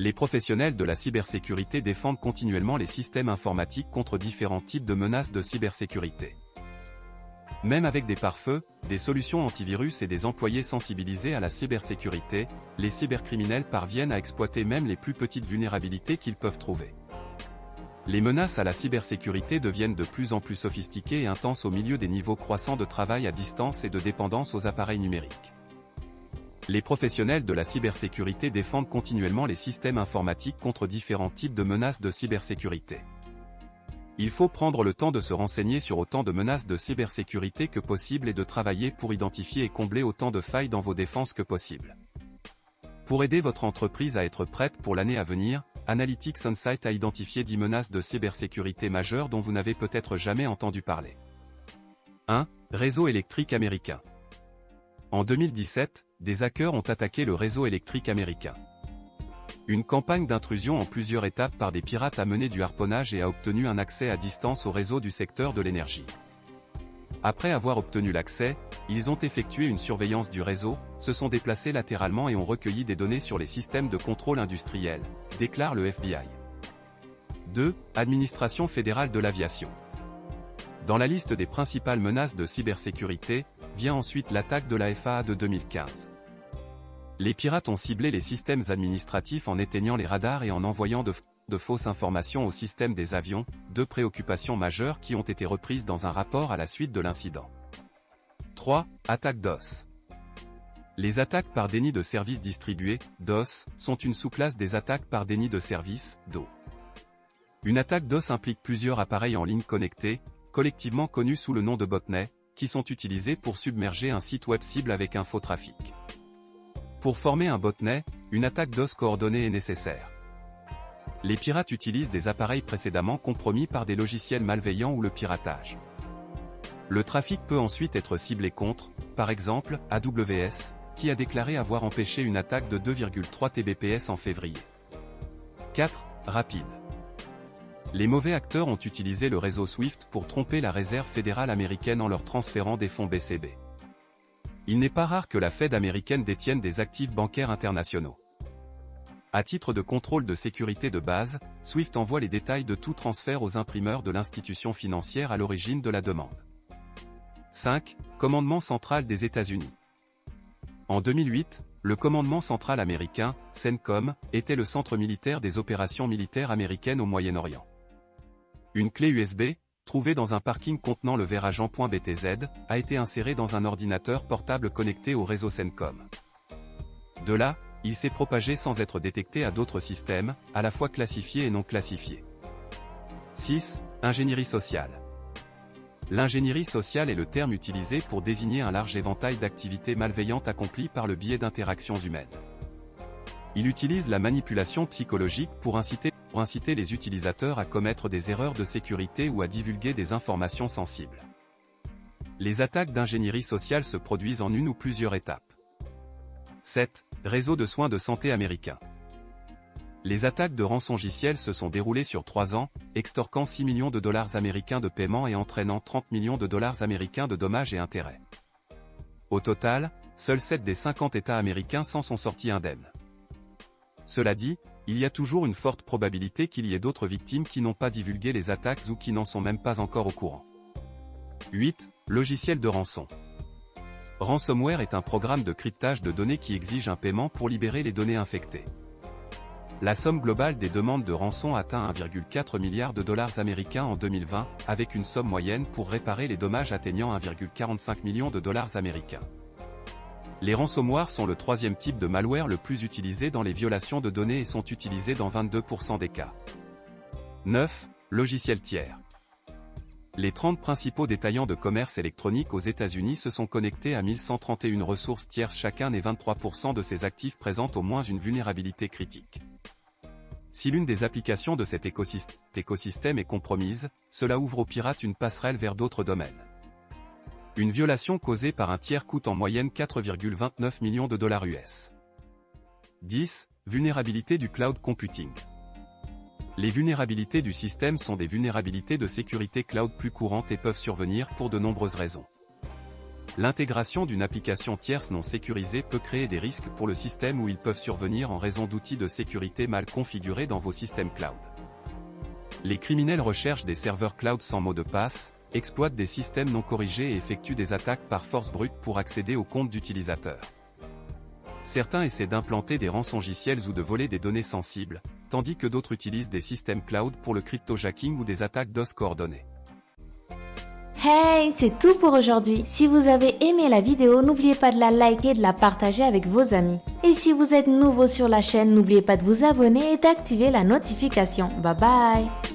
Les professionnels de la cybersécurité défendent continuellement les systèmes informatiques contre différents types de menaces de cybersécurité. Même avec des pare-feux, des solutions antivirus et des employés sensibilisés à la cybersécurité, les cybercriminels parviennent à exploiter même les plus petites vulnérabilités qu'ils peuvent trouver. Les menaces à la cybersécurité deviennent de plus en plus sophistiquées et intenses au milieu des niveaux croissants de travail à distance et de dépendance aux appareils numériques. Les professionnels de la cybersécurité défendent continuellement les systèmes informatiques contre différents types de menaces de cybersécurité. Il faut prendre le temps de se renseigner sur autant de menaces de cybersécurité que possible et de travailler pour identifier et combler autant de failles dans vos défenses que possible. Pour aider votre entreprise à être prête pour l'année à venir, Analytics Insight a identifié 10 menaces de cybersécurité majeures dont vous n'avez peut-être jamais entendu parler. 1. Réseau électrique américain. En 2017, des hackers ont attaqué le réseau électrique américain. Une campagne d'intrusion en plusieurs étapes par des pirates a mené du harponnage et a obtenu un accès à distance au réseau du secteur de l'énergie. Après avoir obtenu l'accès, ils ont effectué une surveillance du réseau, se sont déplacés latéralement et ont recueilli des données sur les systèmes de contrôle industriel, déclare le FBI. 2. Administration fédérale de l'aviation. Dans la liste des principales menaces de cybersécurité, vient ensuite l'attaque de la FAA de 2015. Les pirates ont ciblé les systèmes administratifs en éteignant les radars et en envoyant de fausses informations au système des avions, deux préoccupations majeures qui ont été reprises dans un rapport à la suite de l'incident. 3. Attaque DOS. Les attaques par déni de services distribués, DOS, sont une sous-classe des attaques par déni de services, DO. Une attaque DOS implique plusieurs appareils en ligne connectés, collectivement connus sous le nom de botnets, qui sont utilisés pour submerger un site web cible avec un faux trafic. Pour former un botnet, une attaque DOS coordonnée est nécessaire. Les pirates utilisent des appareils précédemment compromis par des logiciels malveillants ou le piratage. Le trafic peut ensuite être ciblé contre, par exemple, AWS, qui a déclaré avoir empêché une attaque de 2,3 Tbps en février. 4. Rapide. Les mauvais acteurs ont utilisé le réseau SWIFT pour tromper la réserve fédérale américaine en leur transférant des fonds BCB. Il n'est pas rare que la Fed américaine détienne des actifs bancaires internationaux. À titre de contrôle de sécurité de base, SWIFT envoie les détails de tout transfert aux imprimeurs de l'institution financière à l'origine de la demande. 5. Commandement central des États-Unis. En 2008, le commandement central américain, CENTCOM, était le centre militaire des opérations militaires américaines au Moyen-Orient. Une clé USB, trouvée dans un parking contenant le verre agent.btz, a été insérée dans un ordinateur portable connecté au réseau CENTCOM. De là, il s'est propagé sans être détecté à d'autres systèmes, à la fois classifiés et non classifiés. 6. Ingénierie sociale. L'ingénierie sociale est le terme utilisé pour désigner un large éventail d'activités malveillantes accomplies par le biais d'interactions humaines. Il utilise la manipulation psychologique pour inciter les utilisateurs à commettre des erreurs de sécurité ou à divulguer des informations sensibles. Les attaques d'ingénierie sociale se produisent en une ou plusieurs étapes. 7. Réseau de soins de santé américain. Les attaques de rançongiciel se sont déroulées sur 3 ans, extorquant 6 millions de dollars américains de paiement et entraînant 30 millions de dollars américains de dommages et intérêts. Au total, seuls 7 des 50 États américains s'en sont sortis indemnes. Cela dit, il y a toujours une forte probabilité qu'il y ait d'autres victimes qui n'ont pas divulgué les attaques ou qui n'en sont même pas encore au courant. 8. Logiciel de rançon. Ransomware est un programme de cryptage de données qui exige un paiement pour libérer les données infectées. La somme globale des demandes de rançon atteint 1,4 milliard de dollars américains en 2020, avec une somme moyenne pour réparer les dommages atteignant 1,45 million de dollars américains. Les ransomware sont le troisième type de malware le plus utilisé dans les violations de données et sont utilisés dans 22% des cas. 9. Logiciels tiers. Les 30 principaux détaillants de commerce électronique aux États-Unis se sont connectés à 1131 ressources tierces chacun et 23% de ces actifs présentent au moins une vulnérabilité critique. Si l'une des applications de cet écosystème est compromise, cela ouvre aux pirates une passerelle vers d'autres domaines. Une violation causée par un tiers coûte en moyenne 4,29 millions de dollars US. 10. Vulnérabilité du cloud computing. Les vulnérabilités du système sont des vulnérabilités de sécurité cloud plus courantes et peuvent survenir pour de nombreuses raisons. L'intégration d'une application tierce non sécurisée peut créer des risques pour le système où ils peuvent survenir en raison d'outils de sécurité mal configurés dans vos systèmes cloud. Les criminels recherchent des serveurs cloud sans mot de passe, exploitent des systèmes non corrigés et effectuent des attaques par force brute pour accéder aux comptes d'utilisateurs. Certains essaient d'implanter des rançongiciels ou de voler des données sensibles, tandis que d'autres utilisent des systèmes cloud pour le cryptojacking ou des attaques DOS coordonnées. Hey, c'est tout pour aujourd'hui. Si vous avez aimé la vidéo, n'oubliez pas de la liker et de la partager avec vos amis. Et si vous êtes nouveau sur la chaîne, n'oubliez pas de vous abonner et d'activer la notification. Bye bye!